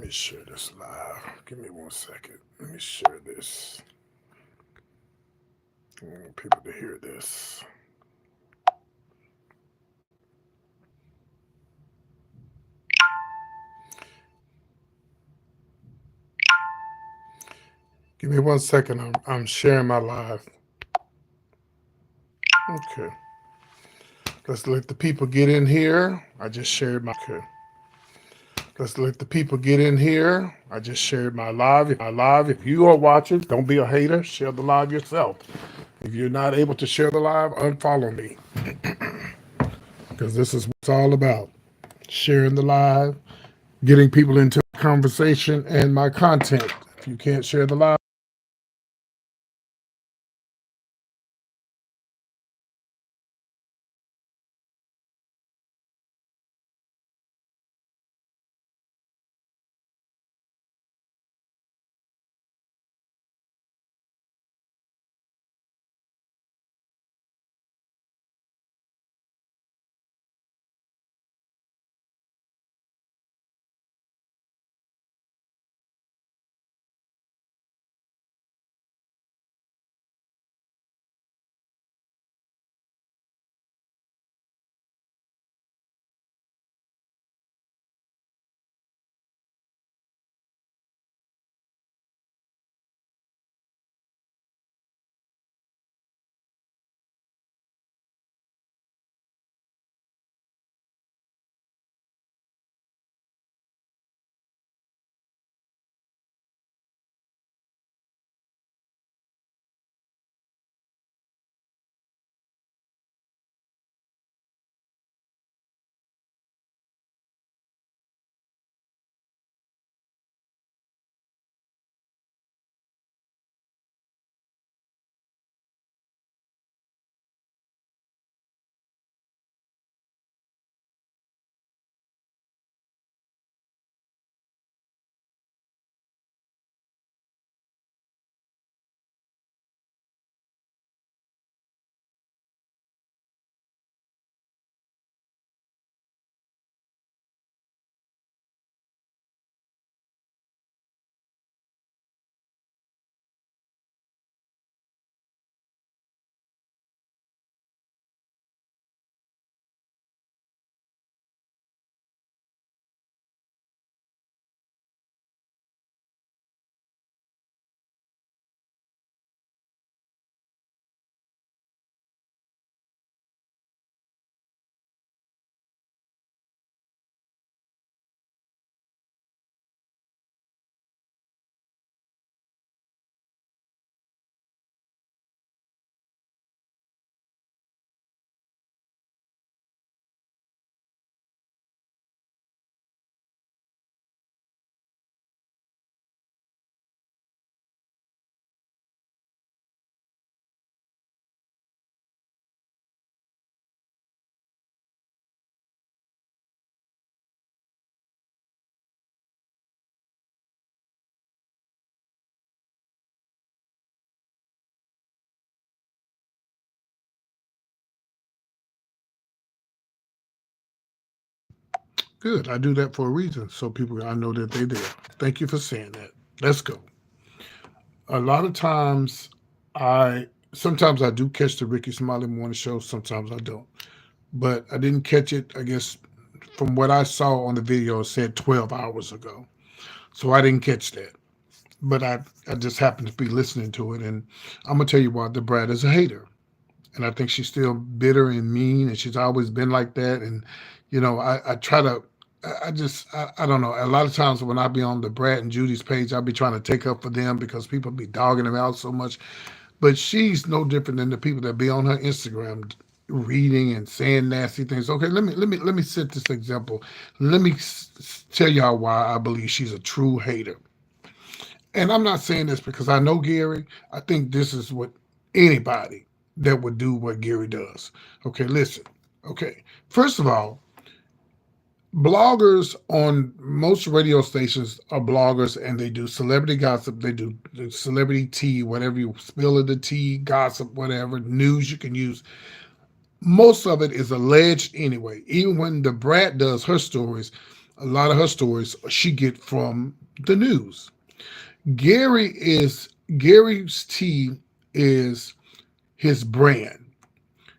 me share this live. Give me 1 second. Let me share this. I want people to hear this. Give me 1 second. I'm sharing my live. Okay. Let's let the people get in here. I just shared my. Okay. Let's let the people get in here. I just shared my live. If you are watching, don't be a hater. Share the live yourself. If you're not able to share the live, unfollow me. Because this is what it's all about. Sharing the live, getting people into conversation and my content. If you can't share the live, good. I do that for a reason. So people, I know that they're there. Thank you for saying that. Let's go. A lot of times, sometimes I do catch the Ricky Smiley Morning Show. Sometimes I don't. But I didn't catch it, I guess, from what I saw on the video, it said 12 hours ago. So I didn't catch that. But I just happened to be listening to it. And I'm going to tell you why the Brat is a hater. And I think she's still bitter and mean. And she's always been like that. And, I try to, I don't know. A lot of times when I be on the Brat and Judy's page, I'll be trying to take up for them because people be dogging them out so much. But she's no different than the people that be on her Instagram reading and saying nasty things. Okay, let me set this example. Let me tell y'all why I believe she's a true hater. And I'm not saying this because I know Gary. I think this is what anybody that would do what Gary does. Okay, listen. Okay, first of all, bloggers on most radio stations are bloggers and they do celebrity gossip, they do celebrity tea, whatever you spill of the tea, gossip, whatever, news you can use. Most of it is alleged anyway. Even when the Brat does her stories, A lot of her stories she get from the news. Gary's tea is his brand.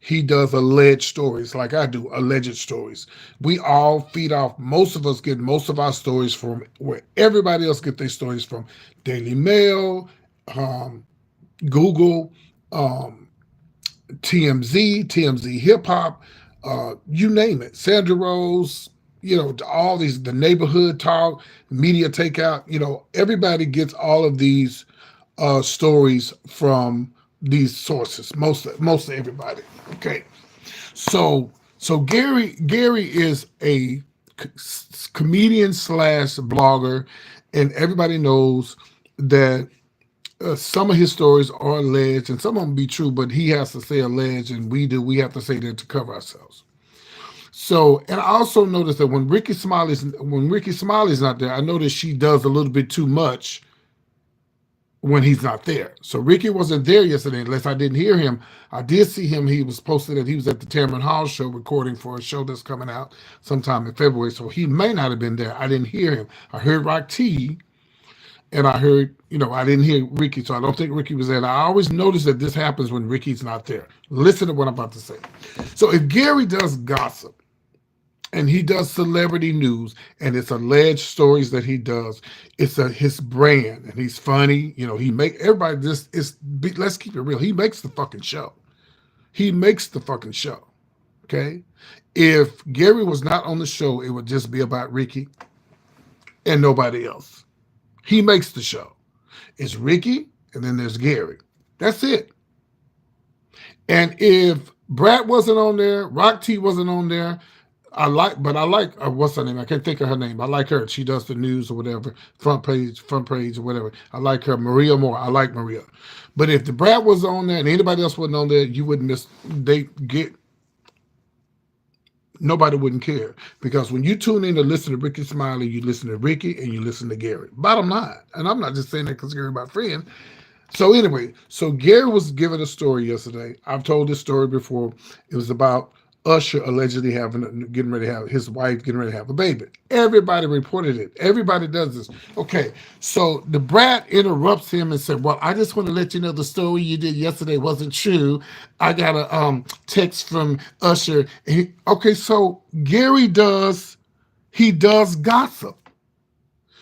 He does alleged stories like I do, alleged stories. We all feed off, most of us get most of our stories from where everybody else get their stories from. Daily Mail, um, Google, um, TMZ Hip Hop, you name it. Sandra Rose, all these, the neighborhood talk, media takeout, everybody gets all of these stories from these sources. Most of everybody. Okay. So Gary is a comedian slash blogger, and everybody knows that some of his stories are alleged, and some of them be true. But he has to say alleged, and we have to say that to cover ourselves. So, and I also noticed that when Ricky Smiley's not there, I noticed she does a little bit too much when he's not there. So Ricky wasn't there yesterday, unless I didn't hear him. I did see him. He was posted that he was at the Tamron Hall show recording for a show that's coming out sometime in February. So he may not have been there. I didn't hear him. I heard Rock T, and I heard, I didn't hear Ricky, so I don't think Ricky was there. And I always notice that this happens when Ricky's not there. Listen to what I'm about to say. So if Gary does gossip, and he does celebrity news, and it's alleged stories that he does. It's his brand, and he's funny. He make everybody let's keep it real. He makes the fucking show. He makes the fucking show. Okay? If Gary was not on the show, it would just be about Ricky and nobody else. He makes the show. It's Ricky, and then there's Gary. That's it. And if Brat wasn't on there, Rock T wasn't on there, I like what's her name? I can't think of her name. I like her. She does the news or whatever, front page or whatever. I like her, Maria Moore. I like Maria. But if the Brat was on there and anybody else wasn't on there, you wouldn't miss. Nobody wouldn't care, because when you tune in to listen to Ricky Smiley, you listen to Ricky and you listen to Gary. Bottom line, and I'm not just saying that because Gary my friend. So anyway, Gary was given a story yesterday. I've told this story before. It was about Usher allegedly his wife getting ready to have a baby. Everybody reported it. Everybody does this. Okay, so the Brat interrupts him and said, "Well, I just want to let you know the story you did yesterday wasn't true. I got a text from Usher." Okay, so Gary does gossip.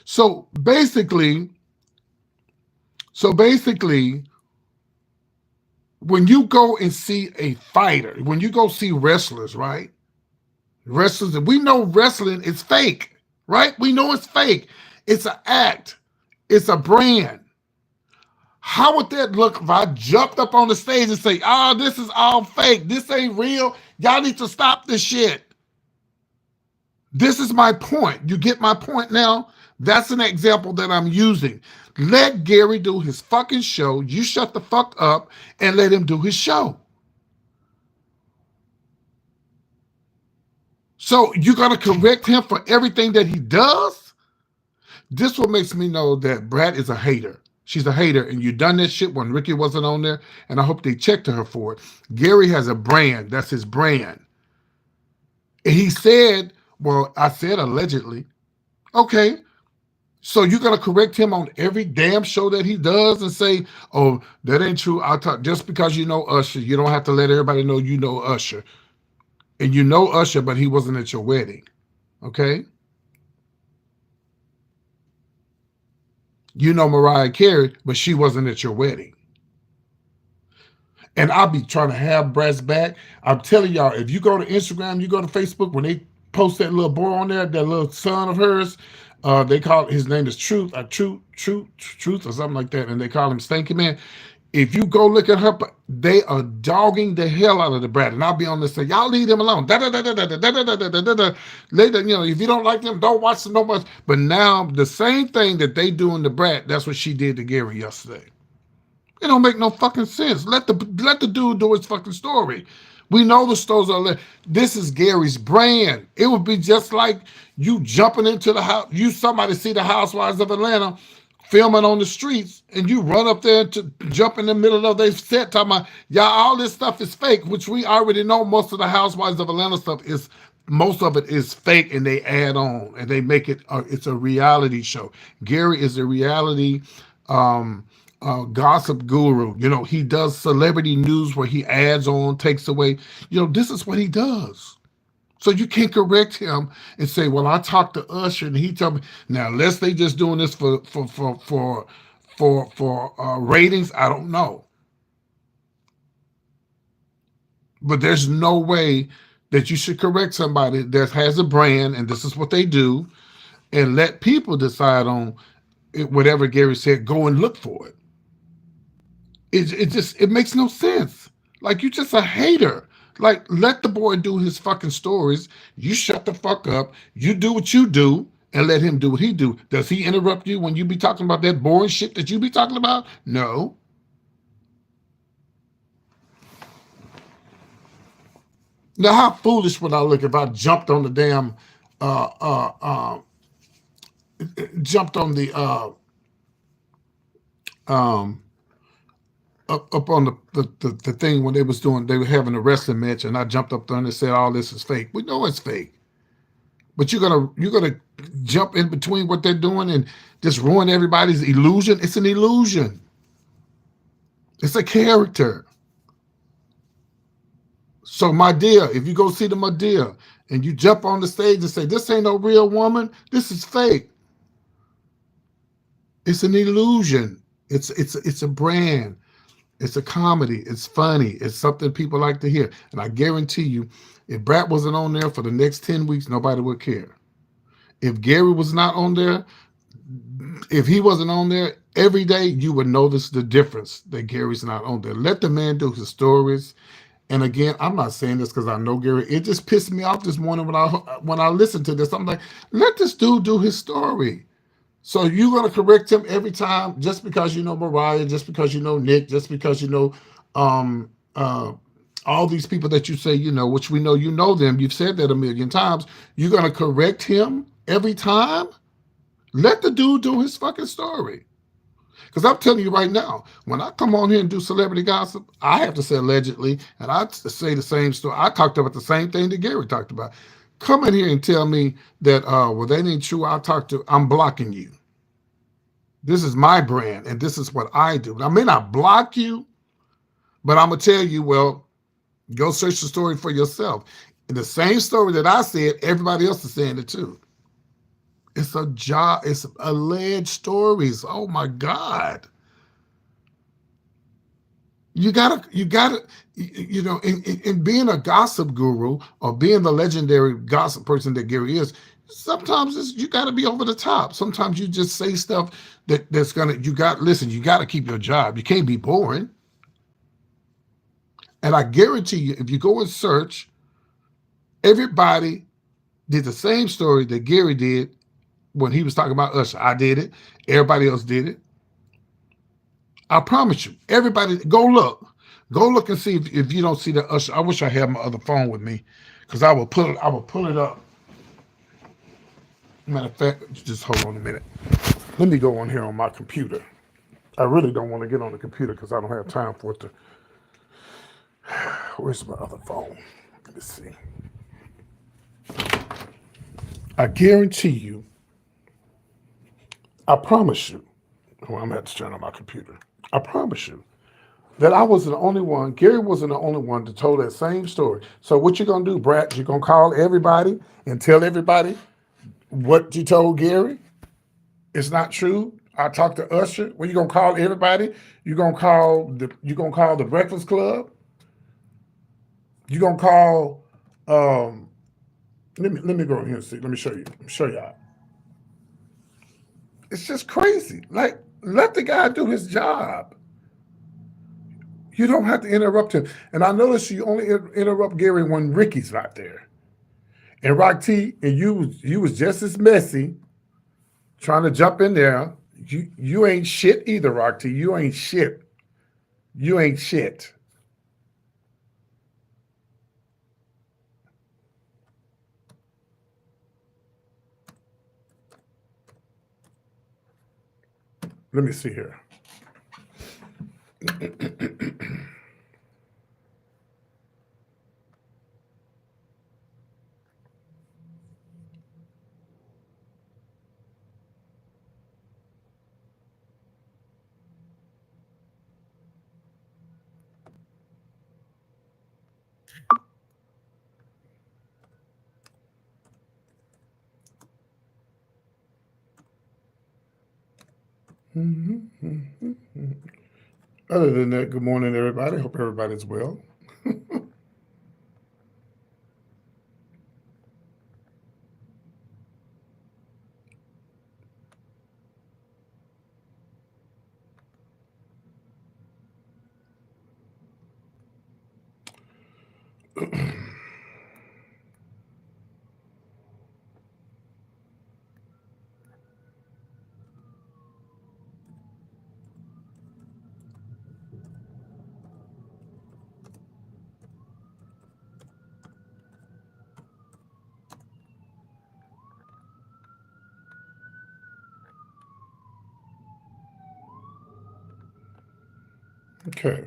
So basically, when you go and see a fighter, when you go see wrestlers, right? Wrestlers, we know wrestling is fake, right? We know it's fake. It's an act. It's a brand. How would that look if I jumped up on the stage and say, "Oh, this is all fake. This ain't real. Y'all need to stop this shit." This is my point. You get my point now? That's an example that I'm using. Let Gary do his fucking show. You shut the fuck up and let him do his show. So you're going to correct him for everything that he does? This what makes me know that Brat is a hater. She's a hater, and you done that shit when Ricky wasn't on there, and I hope they checked her for it. Gary has a brand. That's his brand. And he said, well, I said allegedly. Okay. So you're going to correct him on every damn show that he does and say, "Oh, that ain't true. I'll talk." Just because you know Usher, you don't have to let everybody know you know Usher. And you know Usher, but he wasn't at your wedding. Okay? You know Mariah Carey, but she wasn't at your wedding. And I'll be trying to have Brat's back. I'm telling y'all, if you go to Instagram, you go to Facebook, when they post that little boy on there, that little son of hers, they call his name is Truth or something like that, and they call him Stanky Man. If you go look at her, they are dogging the hell out of the Brat, and I'll be on this say, "Y'all leave them alone." Later, if you don't like them, don't watch them no much. But now the same thing that they do in the Brat, that's what she did to Gary yesterday. It don't make no fucking sense. Let the dude do his fucking story. We know the stores are. This is Gary's brand. It would be just like you jumping into the house. Somebody see the Housewives of Atlanta filming on the streets, and you run up there to jump in the middle of their set talking about, "Y'all, all this stuff is fake," which we already know most of the Housewives of Atlanta stuff is most of it is fake, and they add on and they make it. It's a reality show. Gary is a reality gossip guru. You know, he does celebrity news where he adds on, takes away. You know, this is what he does. So you can't correct him and say, "Well, I talked to Usher and he told me." Now, unless they just doing this for ratings, I don't know. But there's no way that you should correct somebody that has a brand and this is what they do, and let people decide on it, whatever Gary said. Go and look for it. It makes no sense. Like, you just a hater. Like, let the boy do his fucking stories. You shut the fuck up. You do what you do and let him do what he do. Does he interrupt you when you be talking about that boring shit that you be talking about? No. Now, how foolish would I look if I jumped on the damn, uh, uh, uh, jumped on the, um, up on the thing when they were having a wrestling match, and I jumped up there and they said all this is fake. We know it's fake, but you're gonna jump in between what they're doing and just ruin everybody's illusion. It's an illusion. It's a character. So, my dear, if you go see the my dear and you jump on the stage and say this ain't no real woman, this is fake. It's an illusion. It's a brand. It's a comedy. It's funny. It's something people like to hear. And I guarantee you, if Brat wasn't on there for the next 10 weeks, nobody would care. If Gary was not on there, if he wasn't on there every day, you would notice the difference that Gary's not on there. Let the man do his stories. And again, I'm not saying this because I know Gary. It just pissed me off this morning when I listened to this. I'm like, let this dude do his story. So you're gonna correct him every time just because you know Mariah, just because you know Nick, just because you know um, uh, all these people that you say you know, which we know you know them. You've said that a million times. You're gonna correct him every time. Let the dude do his fucking story. Because I'm telling you right now, when I come on here and do celebrity gossip, I have to say allegedly, and I say the same story. I talked about the same thing that Gary talked about. Come in here and tell me that, well, that ain't true. I'm blocking you. This is my brand, and this is what I do. I may not block you, but I'm going to tell you, well, go search the story for yourself. And the same story that I said, everybody else is saying it too. It's a job. It's alleged stories. Oh my God. You know, in being a gossip guru or being the legendary gossip person that Gary is, sometimes you gotta be over the top. Sometimes you just say stuff that's gonna, listen, you gotta keep your job. You can't be boring. And I guarantee you, if you go and search, everybody did the same story that Gary did when he was talking about Usher. I did it. Everybody else did it. I promise you. Everybody, go look. Go look and see if you don't see the Usher. I wish I had my other phone with me, because I will pull it up. Matter of fact, just hold on a minute. Let me go on here on my computer. I really don't want to get on the computer because I don't have time for it to. Where's my other phone? Let me see. I guarantee you, I promise you, oh, I'm going to have to turn on my computer. I promise you that I wasn't the only one, Gary wasn't the only one that told that same story. So what you going to do, Brat? You going to call everybody and tell everybody what you told Gary? It's not true. I talked to Usher. Well, you going to call everybody? You going to call the Breakfast Club? You going to call, let me go in here and see. Let me show you. Show y'all. It's just crazy. Like, let the guy do his job. You don't have to interrupt him. And I notice you only interrupt Gary when Ricky's not there. And Rock T, and you was just as messy trying to jump in there. You ain't shit either, Rock T. You ain't shit. You ain't shit. Let me see here. Other than that, good morning, everybody. Hope everybody's well. Okay.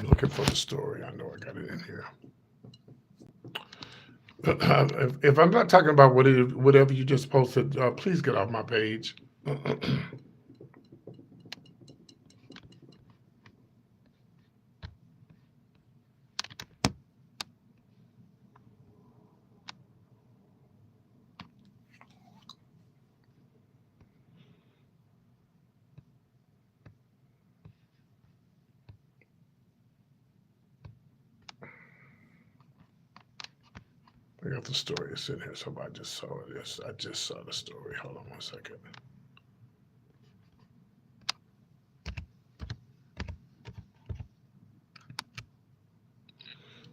Looking for the story. I know I got it in here. If I'm not talking about whatever you just posted, please get off my page. I got the story. It's in here. So I just saw this. I just saw the story. Hold on one second.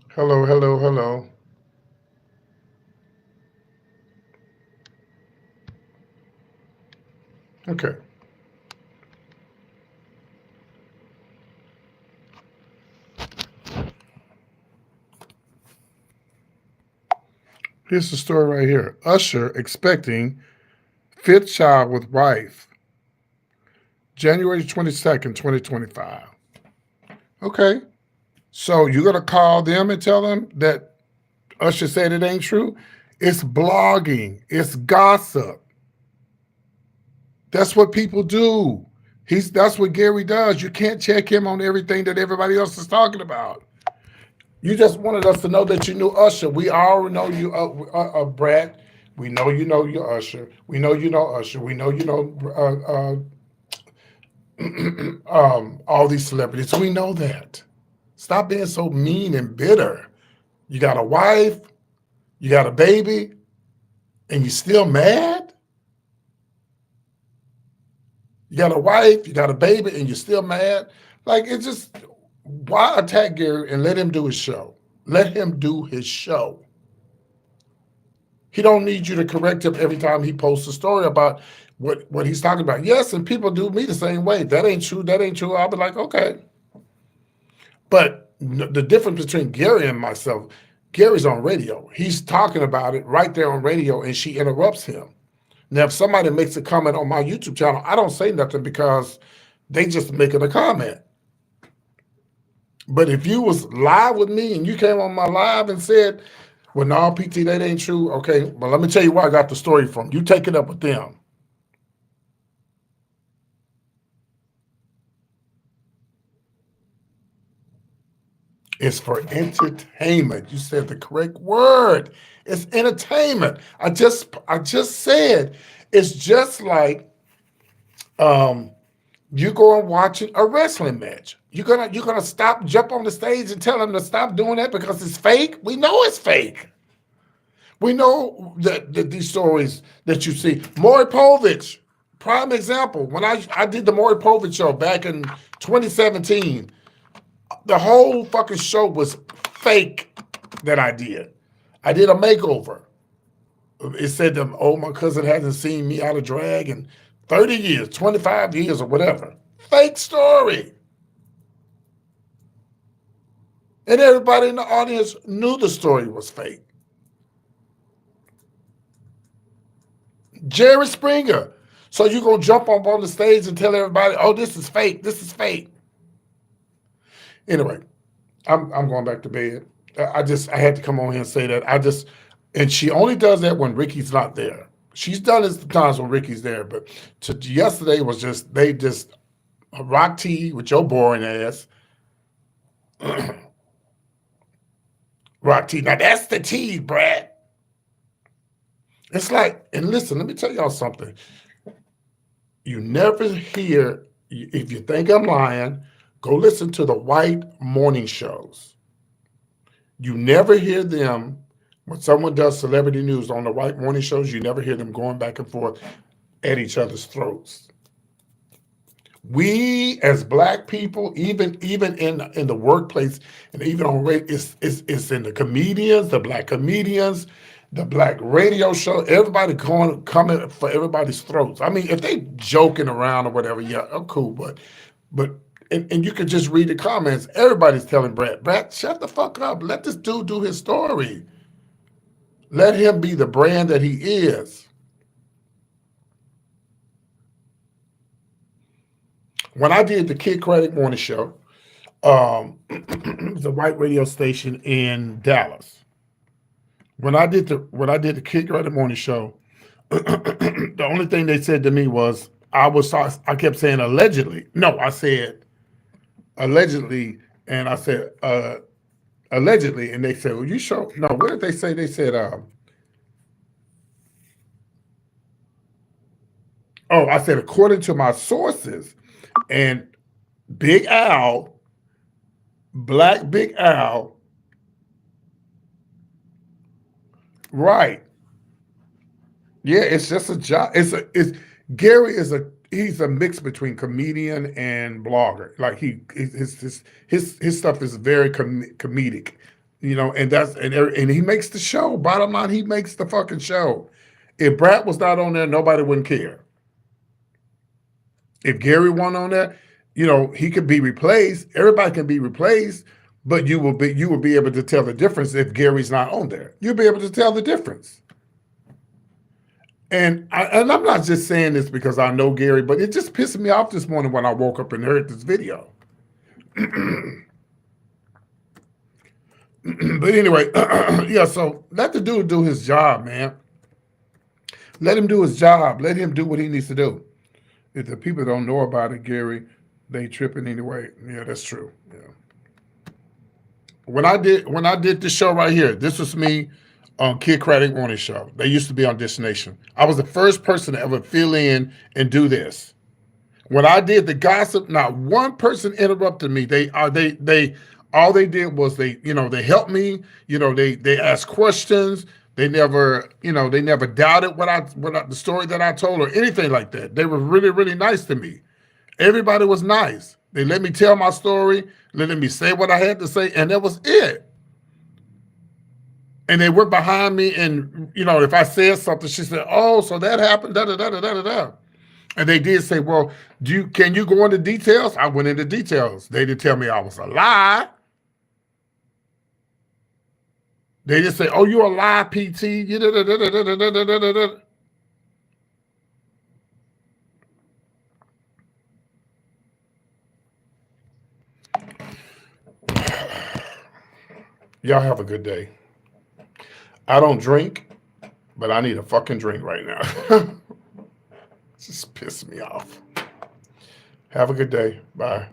Hello, hello, hello. Okay. Here's the story right here. Usher expecting fifth child with wife, January 22nd, 2025. Okay. So you're going to call them and tell them that Usher said it ain't true? It's blogging. It's gossip. That's what people do. That's what Gary does. You can't check him on everything that everybody else is talking about. You just wanted us to know that you knew Usher. We already know you, Brat. We know you Usher. We know you know Usher. We know you know all these celebrities. We know that. Stop being so mean and bitter. You got a wife, you got a baby, and you still mad? You got a wife, you got a baby, and you're still mad? Like, it's just, why attack Gary and let him do his show? Let him do his show. He don't need you to correct him every time he posts a story about what he's talking about. Yes, and people do me the same way. That ain't true. That ain't true. I'll be like, okay. But the difference between Gary and myself, Gary's on radio. He's talking about it right there on radio, and she interrupts him. Now, if somebody makes a comment on my YouTube channel, I don't say nothing because they just making a comment. But if you was live with me and you came on my live and said, well, no, PT, that ain't true. Okay, but let me tell you where I got the story from. You take it up with them. It's for entertainment. You said the correct word. It's entertainment. I just said it's just like you go and watch a wrestling match. You're gonna stop, jump on the stage and tell them to stop doing that because it's fake. We know it's fake. We know that these stories that you see. Maury Povich, prime example. When I did the Maury Povich show back in 2017, the whole fucking show was fake that I did. I did a makeover. It said that, oh, my cousin hasn't seen me out of drag in 30 years, 25 years or whatever. Fake story. And everybody in the audience knew the story was fake. Jerry Springer. So you gonna jump up on the stage and tell everybody, "Oh, this is fake. This is fake." Anyway, I'm going back to bed. I had to come on here and say that. And she only does that when Ricky's not there. She's done it the times when Ricky's there, but yesterday was just they just rock tea with your boring ass. Rock tea. Now that's the tea, Brat. It's like, and listen, let me tell y'all something. You never hear, if you think I'm lying, go listen to the white morning shows. You never hear them, when someone does celebrity news on the white morning shows, you never hear them going back and forth at each other's throats. We as black people, even in the workplace and even on radio, it's in the comedians, the black comedians, the black radio show, everybody coming for everybody's throats. I mean, if they joking around or whatever, yeah, oh, cool, but and you can just read the comments. Everybody's telling Brat, shut the fuck up. Let this dude do his story. Let him be the brand that he is. When I did the Kid Credit Morning Show, it was a white radio station in Dallas. When I did the Kid Credit Morning Show, the only thing they said to me was I kept saying allegedly. No, I said allegedly, and I said allegedly, and they said, "Well, you sure?" No, what did they say? They said, "Oh, I said according to my sources." And Big Al, Black Big Al, right? Yeah, it's just a job. Gary he's a mix between comedian and blogger. Like his stuff is very comedic, and he makes the show. Bottom line, he makes the fucking show. If Brat was not on there, nobody wouldn't care. If Gary won on there, he could be replaced. Everybody can be replaced, but you will be able to tell the difference if Gary's not on there. You'll be able to tell the difference. And I'm not just saying this because I know Gary, but it just pissed me off this morning when I woke up and heard this video. But anyway, yeah, so let the dude do his job, man. Let him do his job. Let him do what he needs to do. If the people don't know about it, Gary, they tripping anyway. Yeah, that's true. Yeah. When I did this show right here, this was me on Kid Credit Morning Show. They used to be on Destination. I was the first person to ever fill in and do this. When I did the gossip, not one person interrupted me. They all they did was they helped me. They asked questions. They never doubted the story that I told or anything like that. They were really, really nice to me. Everybody was nice. They let me tell my story, let me say what I had to say, and that was it. And they went behind me, and if I said something, she said, "Oh, so that happened." Da da da da da da. And they did say, "Well, can you go into details?" I went into details. They didn't tell me I was a lie. They just say, "Oh, you're a lie, PT." Y'all have a good day. I don't drink, but I need a fucking drink right now. Just piss me off. Have a good day. Bye.